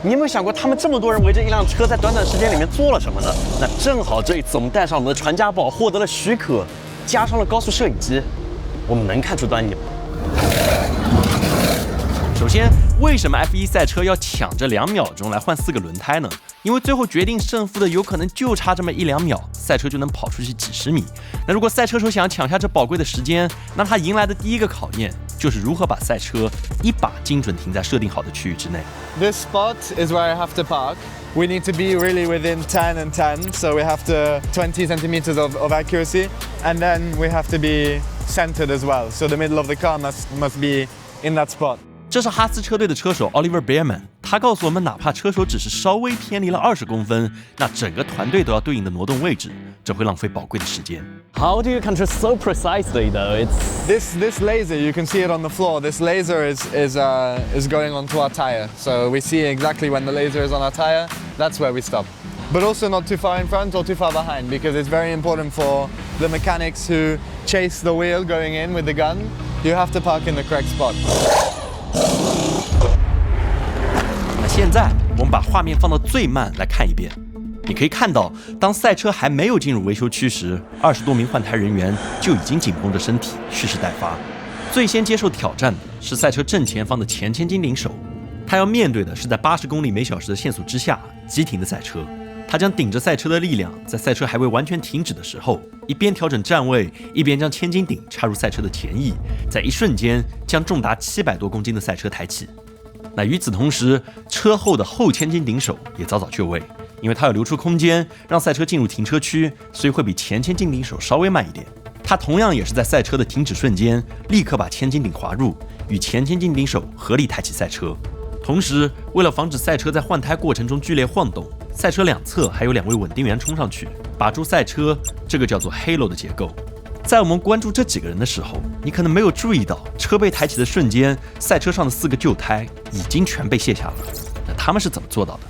你有没有想过，他们这么多人围着一辆车，在短短时间里面做了什么呢？那正好这一次我们带上我们的传家宝，获得了许可，加上了高速摄影机，我们能看出端倪吗？首先，为什么 F1 赛车要抢着2秒钟来换4个轮胎呢？因为最后决定胜负的有可能就差这么1-2秒，赛车就能跑出去几十米。那如果赛车手想抢下这宝贵的时间，那他迎来的第一个考验就是如何把赛车一把精准停在设定好的区域之内。This spot is where I have to park. We need to be really within 10 and 10, so we have to 20 centimeters of accuracy, and then we have to be centered as well. So the middle of the car must be in that spot. 这是哈斯车队的车手 Oliver Bearman， 他告诉我们，哪怕车手只是稍微偏离了20公分，那整个团队都要对应的挪动位置，这会浪费宝贵的时间。How do you control so precisely though? This laser, you can see it on the floor. This laser is going onto our tire, so we see exactly when the laser is on our tire. That's where we stop. But also not too far in front or too far behind, because it's very important for the mechanics who chase the wheel going in with the gun. You have to park in the correct spot. 那现在我们把画面放到最慢来看一遍，你可以看到，当赛车还没有进入维修区时，20多名换胎人员就已经紧绷着身体，蓄势待发。最先接受挑战的是赛车正前方的前千斤顶手，他要面对的是在80公里每小时的限速之下急停的赛车。他将顶着赛车的力量，在赛车还未完全停止的时候，一边调整站位，一边将千斤顶插入赛车的前翼，在一瞬间将重达700多公斤的赛车抬起。那与此同时，车后的后千斤顶手也早早就位，因为他要留出空间让赛车进入停车区，所以会比前千斤顶手稍微慢一点。他同样也是在赛车的停止瞬间，立刻把千斤顶滑入，与前千斤顶手合力抬起赛车。同时，为了防止赛车在换胎过程中剧烈晃动，赛车两侧还有2位稳定员冲上去把住赛车，这个叫做 halo 的结构。在我们关注这几个人的时候，你可能没有注意到，车被抬起的瞬间，赛车上的4个旧胎已经全被卸下了。那他们是怎么做到的？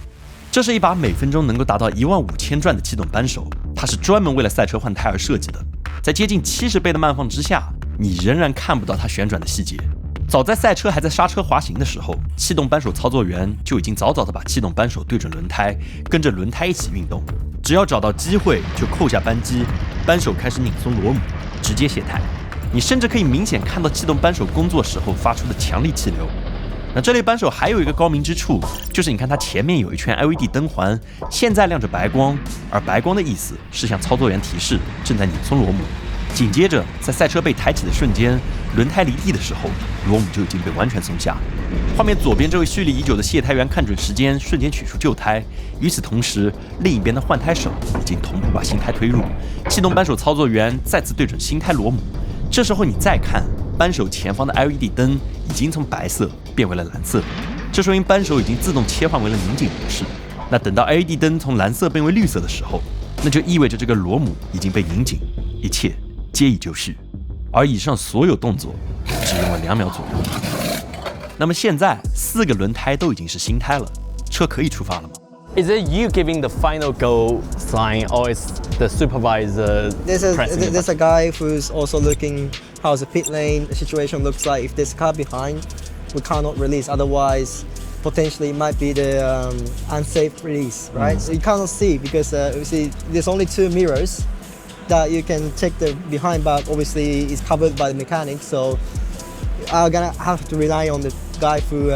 这是一把每分钟能够达到15000转的气动扳手，它是专门为了赛车换胎而设计的。在接近70倍的慢放之下，你仍然看不到它旋转的细节。早在赛车还在刹车滑行的时候，气动扳手操作员就已经早早地把气动扳手对准轮胎，跟着轮胎一起运动。只要找到机会就扣下扳机，扳手开始拧松螺母，直接卸胎。你甚至可以明显看到气动扳手工作时候发出的强力气流。那这类扳手还有一个高明之处，就是你看它前面有一圈 LED 灯环，现在亮着白光，而白光的意思是向操作员提示正在拧松螺母。紧接着，在赛车被抬起的瞬间，轮胎离地的时候，螺母就已经被完全松下。画面左边这位蓄力已久的卸胎员看准时间，瞬间取出旧胎。与此同时，另一边的换胎手已经同步把新胎推入，气动扳手操作员再次对准新胎螺母。这时候你再看，扳手前方的 LED 灯已经从白色变为了蓝色，这说明扳手已经自动切换为了拧紧模式。那等到 LED 灯从蓝色变为绿色的时候，那就意味着这个螺母已经被拧紧，一切皆已就绪。而以上所有动作只用了2秒左右。那么现在4个轮胎都已经是新胎了，车可以出发了吗？ Is it you giving the final go sign, or is the supervisor pressing the There's a guy who's also looking how's the pit lane situation looks like. If there's a car behind, we cannot release. Otherwise, potentially it might be the unsafe release, right? So you cannot see because you see there's only 2 mirrors that you can check the behind, but obviously it's covered by the mechanics. So I'm gonna have to rely on the guy who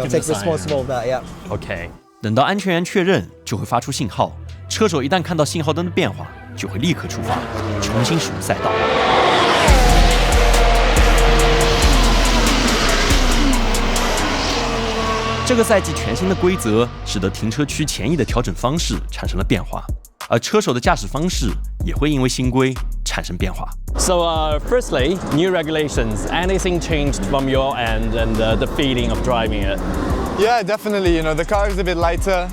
takes responsible of that. Yeah. OK， 等到安全员确认，就会发出信号。车手一旦看到信号灯的变化，就会立刻出发，重新驶入赛道。这个赛季全新的规则，使得停车区前翼的调整方式产生了变化，而车手的驾驶方式也会因为新规产生变化。So, firstly, new regulations. Anything changed from your end and the feeling of driving it? Yeah, definitely. You know, the car is a bit lighter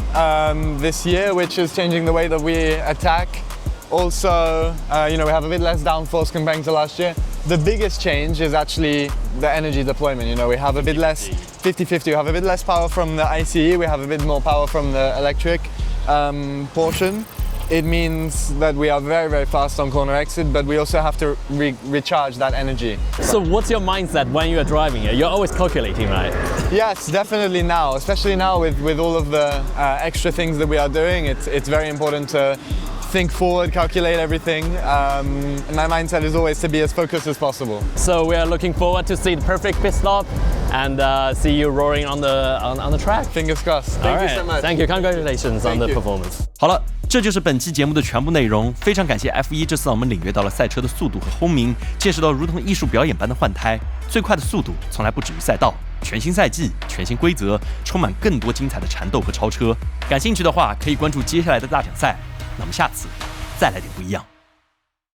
this year, which is changing the way that we attack. Also, we have a bit less downforce compared to last year. The biggest change is actually the energy deployment. You know, we have a bit less 50-50. We have a bit less power from the ICE. We have a bit more power from the electric portion. It means that we are very, very fast on corner exit, but we also have to recharge that energy. So what's your mindset when you are driving it? You're always calculating, right? Yes, definitely now, especially now with all of the extra things that we are doing. It's very important to think forward, calculate everything. And my mindset is always to be as focused as possible. So we are looking forward to see the perfect pit stop and see you roaring on the track. Fingers crossed. Thank you so much. Thank you. Congratulations on the you. performance. 好了，这就是本期节目的全部内容。非常感谢 F1这次让我们领略到了赛车的速度和轰鸣，见识到如同艺术表演般的换胎。最快的速度从来不止于赛道，全新赛季、全新规则，充满更多精彩的缠斗和超车。感兴趣的话，可以关注接下来的大奖赛。那么下次再来点不一样。